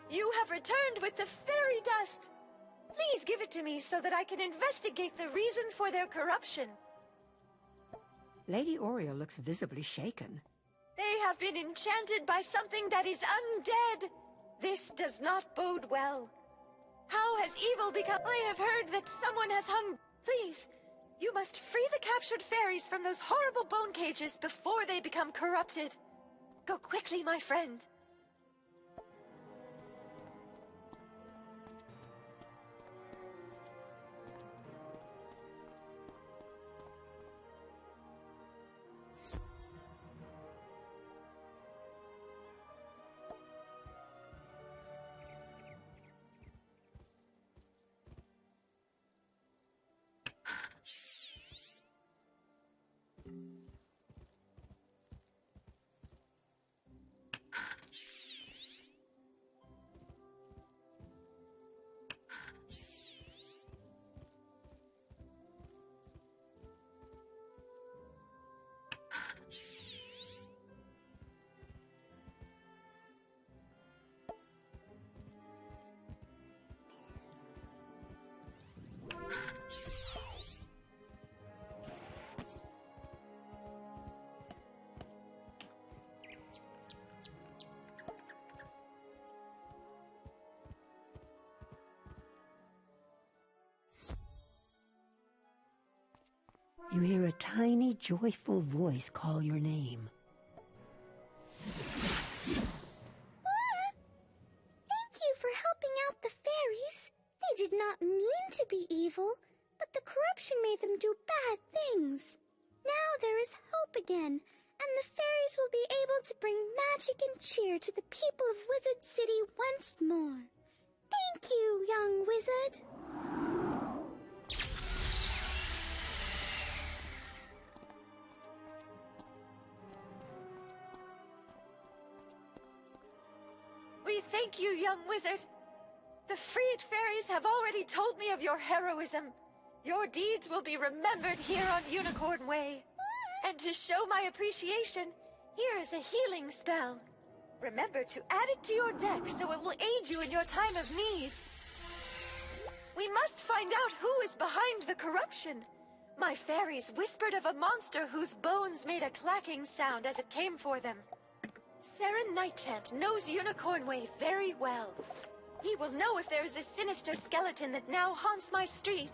You have returned with the fairy dust! Please give it to me so that I can investigate the reason for their corruption. Lady Oriole looks visibly shaken. They have been enchanted by something that is undead. This does not bode well. How has evil become? I have heard that someone has hung... Please, you must free the captured fairies from those horrible bone cages before they become corrupted. Go quickly, my friend. You hear a tiny, joyful voice call your name. Thank you for helping out the fairies. They did not mean to be evil, but the corruption made them do bad things. Now there is hope again, and the fairies will be able to bring magic and cheer to the people of Wizard City once more. Thank you, young wizard. We thank you, young wizard. The freed fairies have already told me of your heroism. Your deeds will be remembered here on Unicorn Way. And to show my appreciation, here is a healing spell. Remember to add it to your deck so it will aid you in your time of need. We must find out who is behind the corruption. My fairies whispered of a monster whose bones made a clacking sound as it came for them. Saren Nightchant knows Unicorn Way very well. He will know if there is a sinister skeleton that now haunts my street.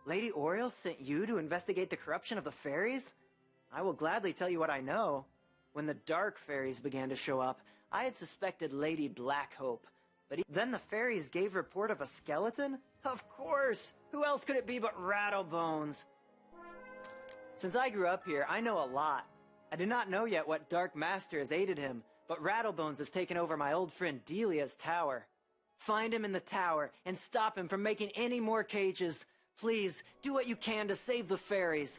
Lady Oriole sent you to investigate the corruption of the fairies? I will gladly tell you what I know. When the dark fairies began to show up, I had suspected Lady Blackhope. But then the fairies gave report of a skeleton? Of course! Who else could it be but Rattlebones? Since I grew up here, I know a lot. I do not know yet what Dark Master has aided him, but Rattlebones has taken over my old friend Delia's tower. Find him in the tower and stop him from making any more cages. Please, do what you can to save the fairies.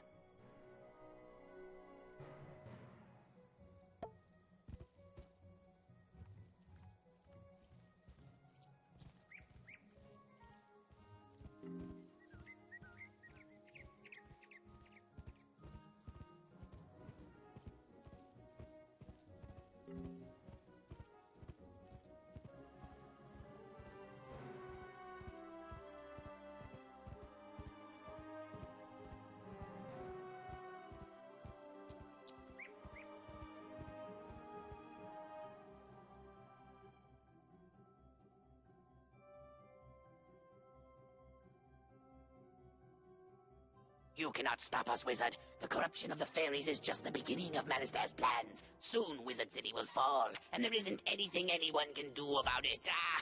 You cannot stop us, wizard. The corruption of the fairies is just the beginning of Malistair's plans. Soon Wizard City will fall, and there isn't anything anyone can do about it. Ah!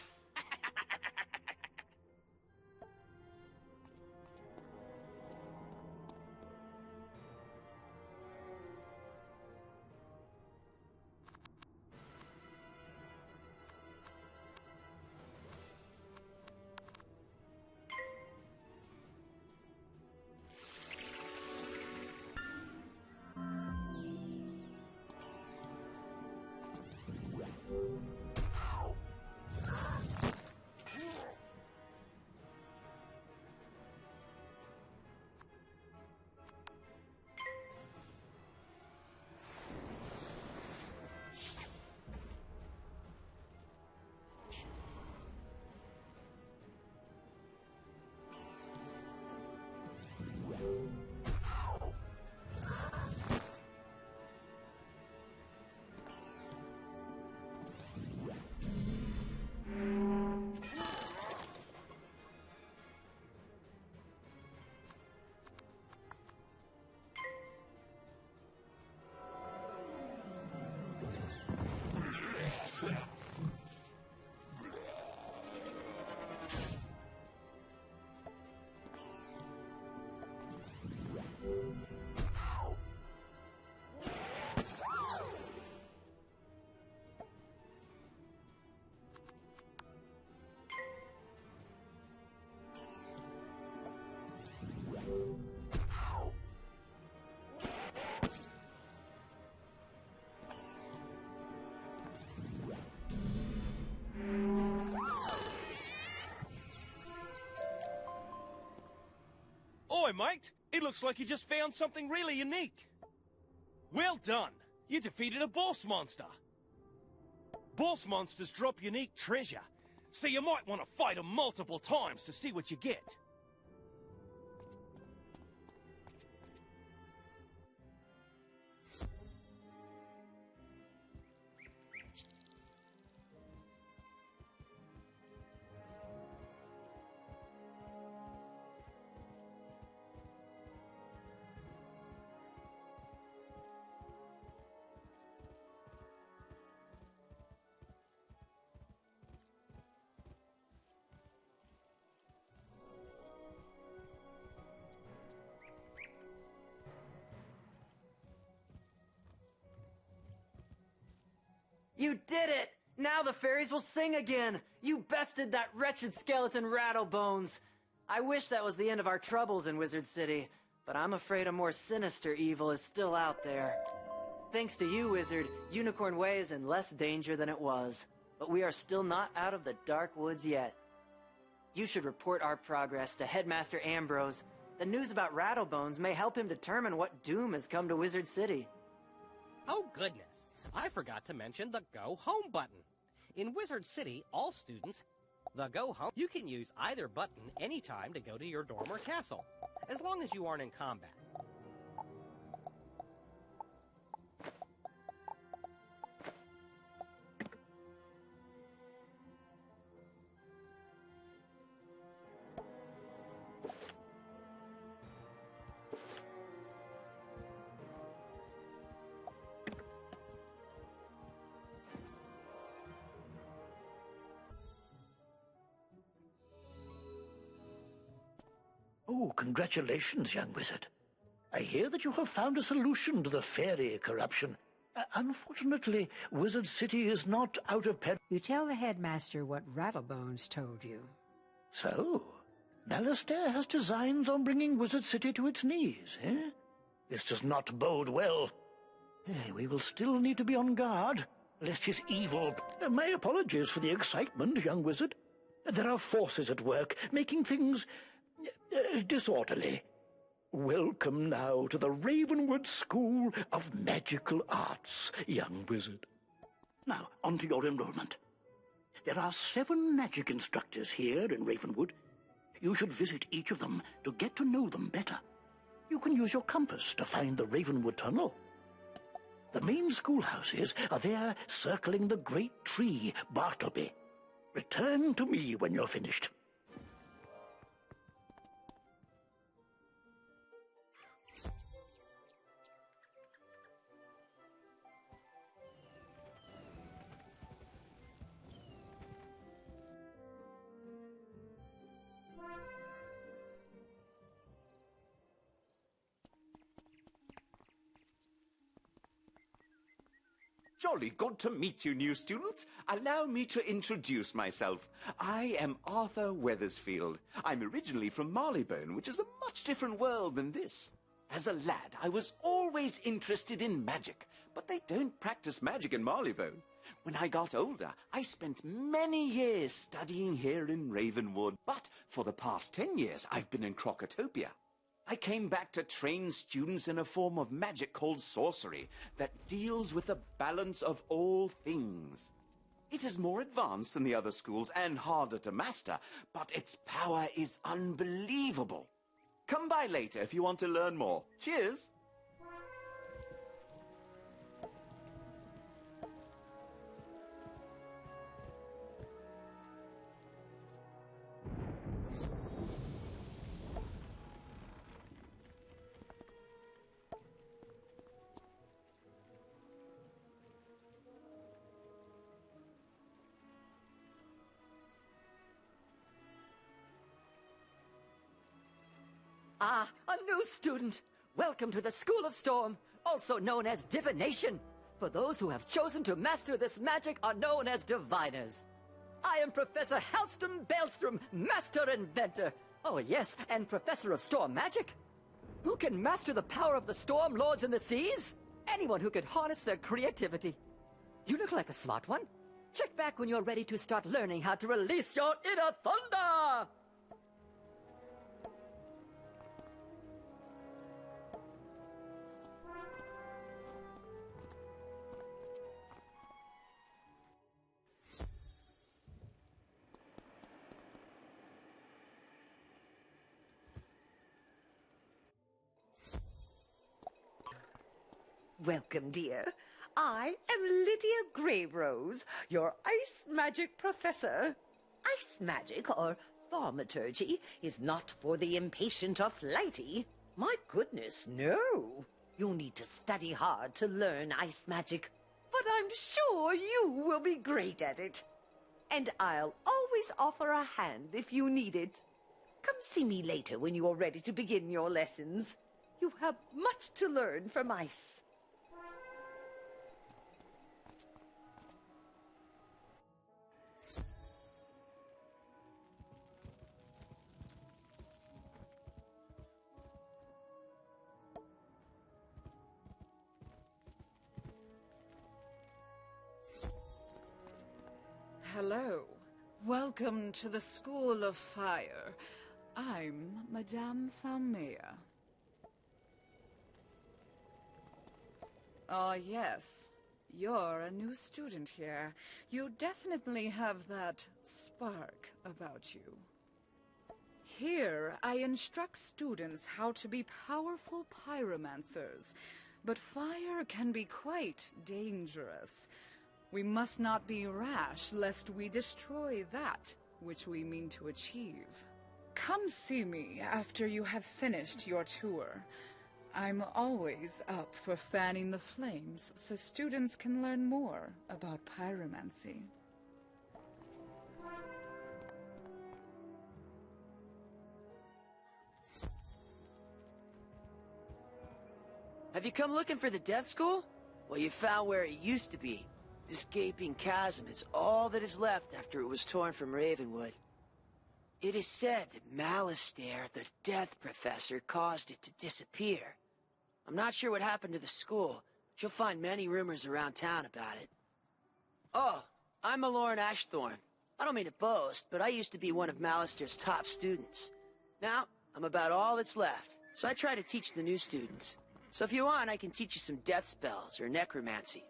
boy, mate! It looks like you just found something really unique. Well done! You defeated a boss monster. Boss monsters drop unique treasure, so you might want to fight them multiple times to see what you get. You did it! Now the fairies will sing again! You bested that wretched skeleton Rattlebones! I wish that was the end of our troubles in Wizard City, but I'm afraid a more sinister evil is still out there. Thanks to you, Wizard, Unicorn Way is in less danger than it was. But we are still not out of the dark woods yet. You should report our progress to Headmaster Ambrose. The news about Rattlebones may help him determine what doom has come to Wizard City. Oh, goodness. I forgot to mention the Go Home button. In Wizard City, all students, the Go Home, you can use either button anytime to go to your dorm or castle, as long as you aren't in combat. Oh, congratulations, young wizard. I hear that you have found a solution to the fairy corruption. Unfortunately, Wizard City is not out of pen. You tell the headmaster what Rattlebones told you. So, Alistair has designs on bringing Wizard City to its knees, eh? This does not bode well. We will still need to be on guard, lest his evil... My apologies for the excitement, young wizard. There are forces at work, making things... disorderly. Welcome now to the Ravenwood School of Magical Arts, young wizard. Now, on to your enrollment. There are 7 magic instructors here in Ravenwood. You should visit each of them to get to know them better. You can use your compass to find the Ravenwood Tunnel. The main schoolhouses are there circling the great tree, Bartleby. Return to me when you're finished. Jolly good to meet you, new student. Allow me to introduce myself. I am Arthur Weathersfield. I'm originally from Marleybone, which is a much different world than this. As a lad, I was always interested in magic, but they don't practice magic in Marleybone. When I got older, I spent many years studying here in Ravenwood, but for the past 10 years, I've been in Crocotopia. I came back to train students in a form of magic called sorcery that deals with the balance of all things. It is more advanced than the other schools and harder to master, but its power is unbelievable. Come by later if you want to learn more. Cheers! Ah, a new student! Welcome to the School of Storm, also known as Divination. For those who have chosen to master this magic are known as Diviners. I am Professor Halston Baelstrom, Master Inventor. Oh yes, and Professor of Storm Magic. Who can master the power of the Storm Lords in the seas? Anyone who can harness their creativity. You look like a smart one. Check back when you're ready to start learning how to release your inner thunder! Welcome, dear. I am Lydia Greyrose, your ice magic professor. Ice magic, or thaumaturgy, is not for the impatient or flighty. My goodness, no. You'll need to study hard to learn ice magic, but I'm sure you will be great at it. And I'll always offer a hand if you need it. Come see me later when you are ready to begin your lessons. You have much to learn from ice. Hello. Welcome to the School of Fire. I'm Madame Falmea. Oh, yes. You're a new student here. You definitely have that spark about you. Here, I instruct students how to be powerful pyromancers, but fire can be quite dangerous. We must not be rash, lest we destroy that which we mean to achieve. Come see me after you have finished your tour. I'm always up for fanning the flames so students can learn more about pyromancy. Have you come looking for the Death School? Well, you found where it used to be. This gaping chasm is all that is left after it was torn from Ravenwood. It is said that Malastare, the Death Professor, caused it to disappear. I'm not sure what happened to the school, but you'll find many rumors around town about it. Oh, I'm Maloran Ashthorn. I don't mean to boast, but I used to be one of Malastare's top students. Now, I'm about all that's left, so I try to teach the new students. So if you want, I can teach you some death spells or necromancy.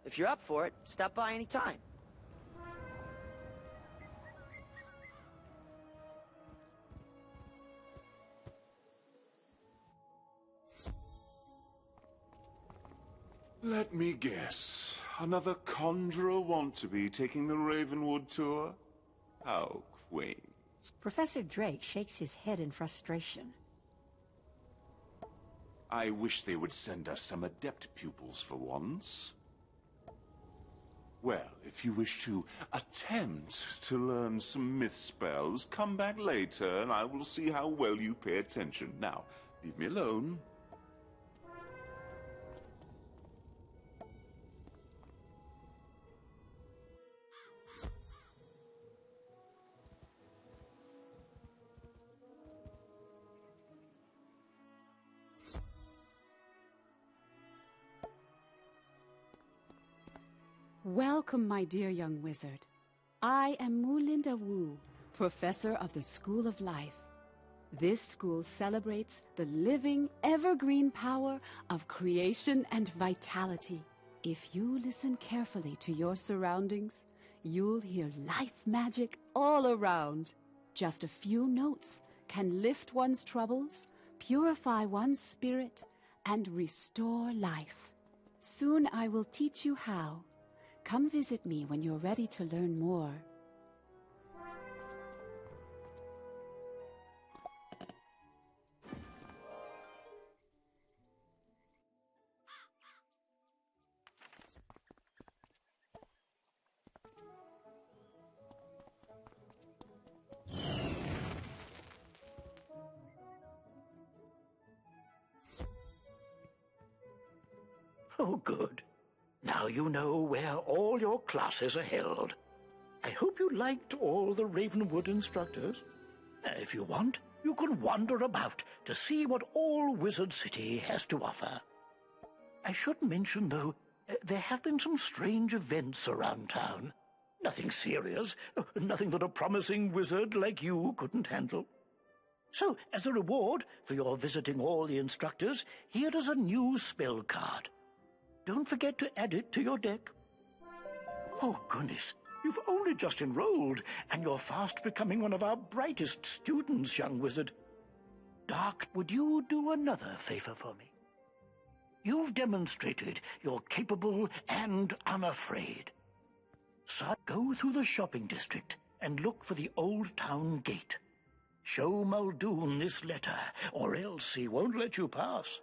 If you're up for it, stop by any time. Let me guess. Another conjurer want-to-be taking the Ravenwood tour? How quaint. Professor Drake shakes his head in frustration. I wish they would send us some adept pupils for once. Well, if you wish to attempt to learn some myth spells, come back later and I will see how well you pay attention. Now, leave me alone. Welcome, my dear young wizard. I am Mulinda Wu, professor of the School of Life. This school celebrates the living, evergreen power of creation and vitality. If you listen carefully to your surroundings, you'll hear life magic all around. Just a few notes can lift one's troubles, purify one's spirit, and restore life. Soon I will teach you how. Come visit me when you're ready to learn more. Oh, good. Now you know where all your classes are held. I hope you liked all the Ravenwood instructors. If you want, you can wander about to see what all Wizard City has to offer. I should mention, though, there have been some strange events around town. Nothing serious, nothing that a promising wizard like you couldn't handle. So, as a reward for your visiting all the instructors, here is a new spell card. Don't forget to add it to your deck. Oh, goodness, you've only just enrolled, and you're fast becoming one of our brightest students, young wizard. Dark, would you do another favor for me? You've demonstrated you're capable and unafraid. So go through the shopping district and look for the Old Town Gate. Show Muldoon this letter, or else he won't let you pass.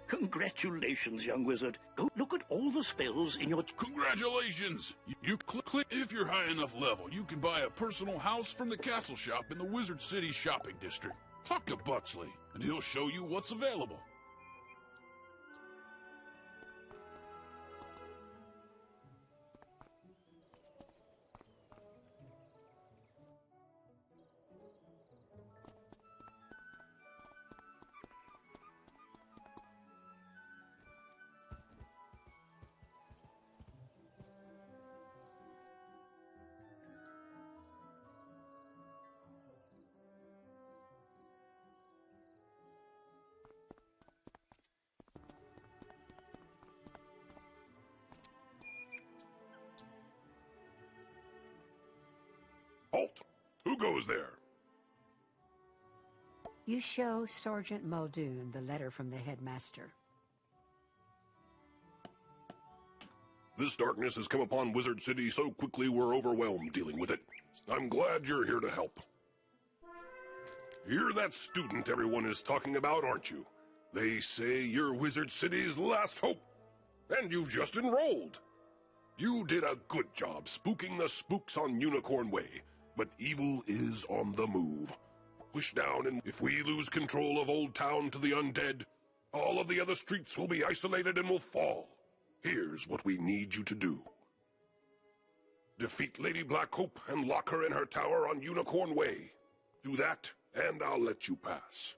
Congratulations, young wizard. Go look at all the spells in your... Congratulations! You click. If you're high enough level, you can buy a personal house from the castle shop in the Wizard City shopping district. Talk to Buxley, and he'll show you what's available. Halt! Who goes there? You show Sergeant Muldoon the letter from the headmaster. This darkness has come upon Wizard City so quickly we're overwhelmed dealing with it. I'm glad you're here to help. You're that student everyone is talking about, aren't you? They say you're Wizard City's last hope, and you've just enrolled. You did a good job spooking the spooks on Unicorn Way, but evil is on the move. Push down, and if we lose control of Old Town to the undead, all of the other streets will be isolated and will fall. Here's what we need you to do. Defeat Lady Blackhope and lock her in her tower on Unicorn Way. Do that, and I'll let you pass.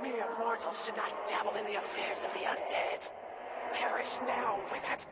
Mere mortals should not dabble in the affairs of the undead. Perish now, wizard!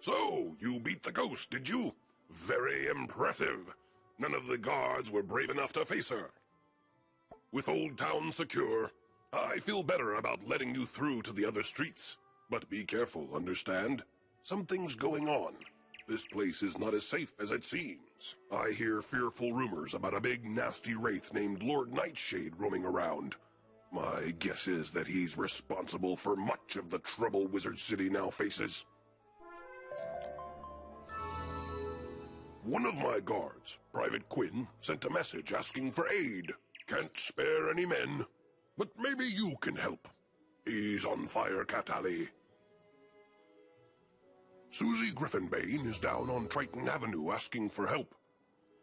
So, you beat the ghost, did you? Very impressive. None of the guards were brave enough to face her. With Old Town secure, I feel better about letting you through to the other streets. But be careful, understand? Something's going on. This place is not as safe as it seems. I hear fearful rumors about a big nasty wraith named Lord Nightshade roaming around. My guess is that he's responsible for much of the trouble Wizard City now faces. One of my guards, Private Quinn, sent a message asking for aid. Can't spare any men, but maybe you can help. He's on Firecat Alley. Susie Griffinbane is down on Triton Avenue asking for help.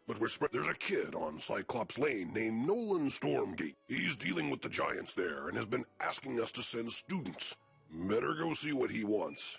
But there's a kid on Cyclops Lane named Nolan Stormgate. He's dealing with the giants there and has been asking us to send students. Better go see what he wants.